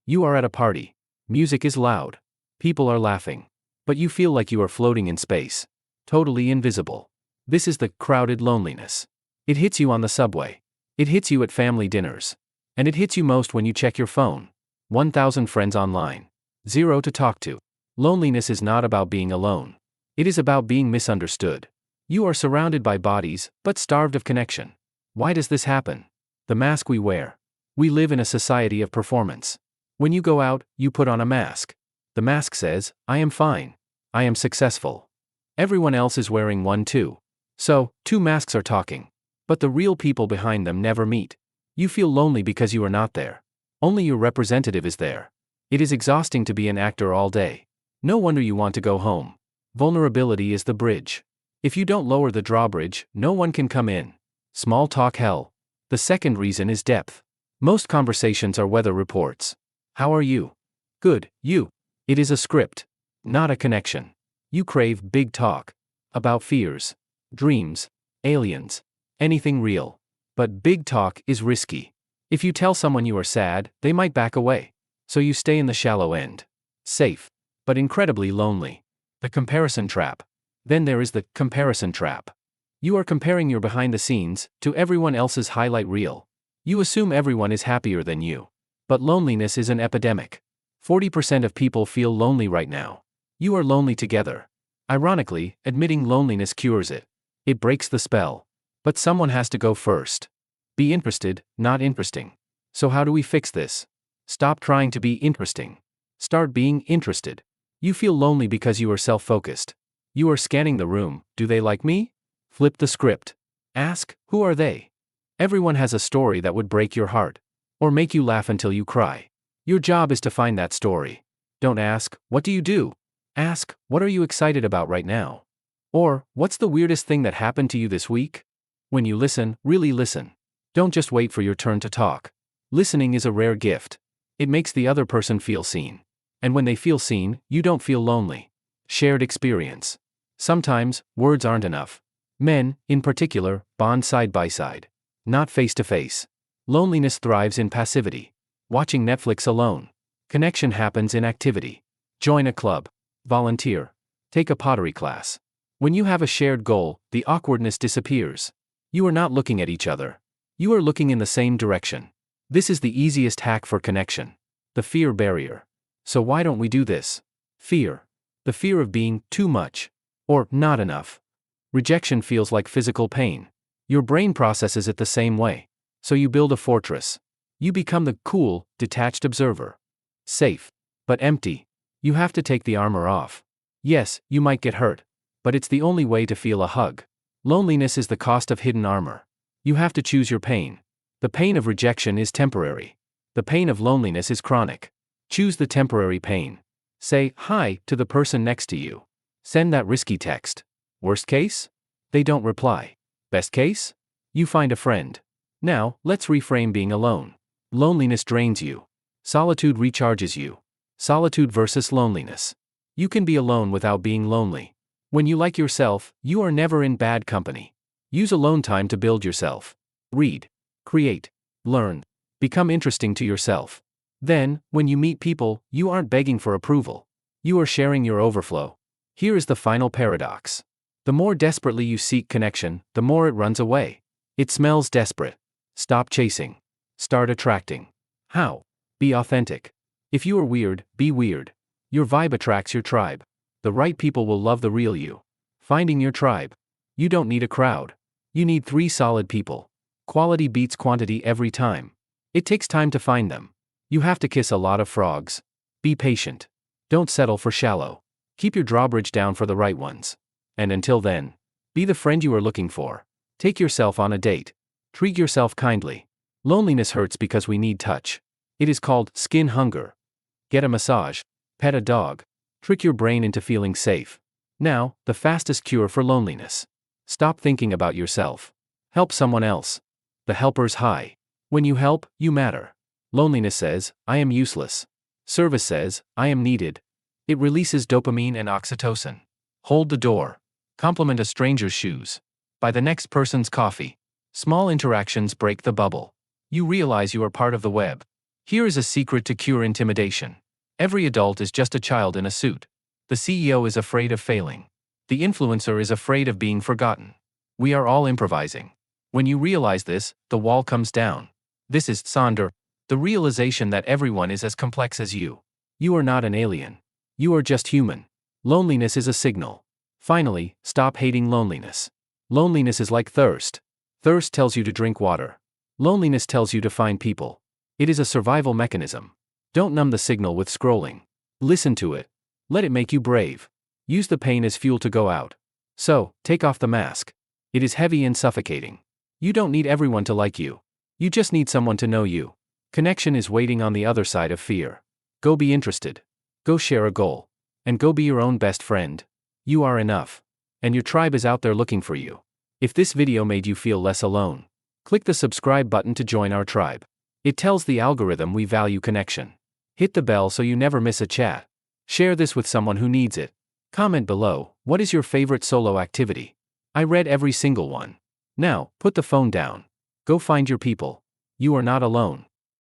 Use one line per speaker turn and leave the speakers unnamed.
You are at a party. Music is loud. People are laughing. But you feel like you are floating in space. Totally invisible. This is the crowded loneliness. It hits you on the subway. It hits you at family dinners. And it hits you most when you check your phone. 1,000 friends online. 0 to talk to. Loneliness is not about being alone. It is about being misunderstood. You are surrounded by bodies, but starved of connection. Why does this happen? The mask we wear. We live in a society of performance. When you go out, you put on a mask. The mask says, I am fine. I am successful. Everyone else is wearing one too. So, two masks are talking. But the real people behind them never meet. You feel lonely because you are not there. Only your representative is there. It is exhausting to be an actor all day. No wonder you want to go home. Vulnerability is the bridge. If you don't lower the drawbridge, no one can come in. Small talk hell. The second reason is depth. Most conversations are weather reports. How are you? Good, you. It is a script, not a connection. You crave big talk. About fears, dreams, aliens, anything real. But big talk is risky. If you tell someone you are sad, they might back away. So you stay in the shallow end. Safe, but incredibly lonely. The comparison trap. Then there is the comparison trap. You are comparing your behind the scenes to everyone else's highlight reel. You assume everyone is happier than you. But loneliness is an epidemic. 40% of people feel lonely right now. You are lonely together. Ironically, admitting loneliness cures it. It breaks the spell. But someone has to go first. Be interested, not interesting. So how do we fix this? Stop trying to be interesting. Start being interested. You feel lonely because you are self-focused. You are scanning the room. Do they like me? Flip the script. Ask, who are they? Everyone has a story that would break your heart. Or make you laugh until you cry. Your job is to find that story. Don't ask, what do you do? Ask, what are you excited about right now? Or, what's the weirdest thing that happened to you this week? When you listen, really listen. Don't just wait for your turn to talk. Listening is a rare gift. It makes the other person feel seen. And when they feel seen, you don't feel lonely. Shared experience. Sometimes, words aren't enough. Men, in particular, bond side by side. Not face to face. Loneliness thrives in passivity. Watching Netflix alone. Connection happens in activity. Join a club. Volunteer. Take a pottery class. When you have a shared goal, the awkwardness disappears. You are not looking at each other. You are looking in the same direction. This is the easiest hack for connection. The fear barrier. So why don't we do this? Fear. The fear of being too much. Or not enough. Rejection feels like physical pain. Your brain processes it the same way. So you build a fortress. You become the cool, detached observer. Safe. But empty. You have to take the armor off. Yes, you might get hurt. But it's the only way to feel a hug. Loneliness is the cost of hidden armor. You have to choose your pain. The pain of rejection is temporary. The pain of loneliness is chronic. Choose the temporary pain. Say hi to the person next to you. Send that risky text. Worst case? They don't reply. Best case? You find a friend. Now, let's reframe being alone. Loneliness drains you. Solitude recharges you. Solitude versus loneliness. You can be alone without being lonely. When you like yourself, you are never in bad company. Use alone time to build yourself. Read. Create. Learn. Become interesting to yourself. Then, when you meet people, you aren't begging for approval. You are sharing your overflow. Here is the final paradox. The more desperately you seek connection, the more it runs away. It smells desperate. Stop chasing. Start attracting. How? Be authentic. If you are weird, be weird. Your vibe attracts your tribe. The right people will love the real you. Finding your tribe. You don't need a crowd. You need 3 solid people. Quality beats quantity every time. It takes time to find them. You have to kiss a lot of frogs. Be patient. Don't settle for shallow. Keep your drawbridge down for the right ones. And until then, be the friend you are looking for. Take yourself on a date. Treat yourself kindly. Loneliness hurts because we need touch. It is called skin hunger. Get a massage. Pet a dog. Trick your brain into feeling safe. Now, the fastest cure for loneliness. Stop thinking about yourself. Help someone else. The helper's high. When you help, you matter. Loneliness says, I am useless. Service says, I am needed. It releases dopamine and oxytocin. Hold the door. Compliment a stranger's shoes. Buy the next person's coffee. Small interactions break the bubble. You realize you are part of the web. Here is a secret to cure intimidation. Every adult is just a child in a suit. The CEO is afraid of failing. The influencer is afraid of being forgotten. We are all improvising. When you realize this, the wall comes down. This is Sonder, the realization that everyone is as complex as you. You are not an alien. You are just human. Loneliness is a signal. Finally, stop hating loneliness. Loneliness is like thirst. Thirst tells you to drink water. Loneliness tells you to find people. It is a survival mechanism. Don't numb the signal with scrolling. Listen to it. Let it make you brave. Use the pain as fuel to go out. So, take off the mask. It is heavy and suffocating. You don't need everyone to like you. You just need someone to know you. Connection is waiting on the other side of fear. Go be interested. Go share a goal. And go be your own best friend. You are enough. And your tribe is out there looking for you. If this video made you feel less alone, click the subscribe button to join our tribe. It tells the algorithm we value connection. Hit the bell so you never miss a chat. Share this with someone who needs it. Comment below, what is your favorite solo activity? I read every single one. Now, put the phone down. Go find your people. You are not alone.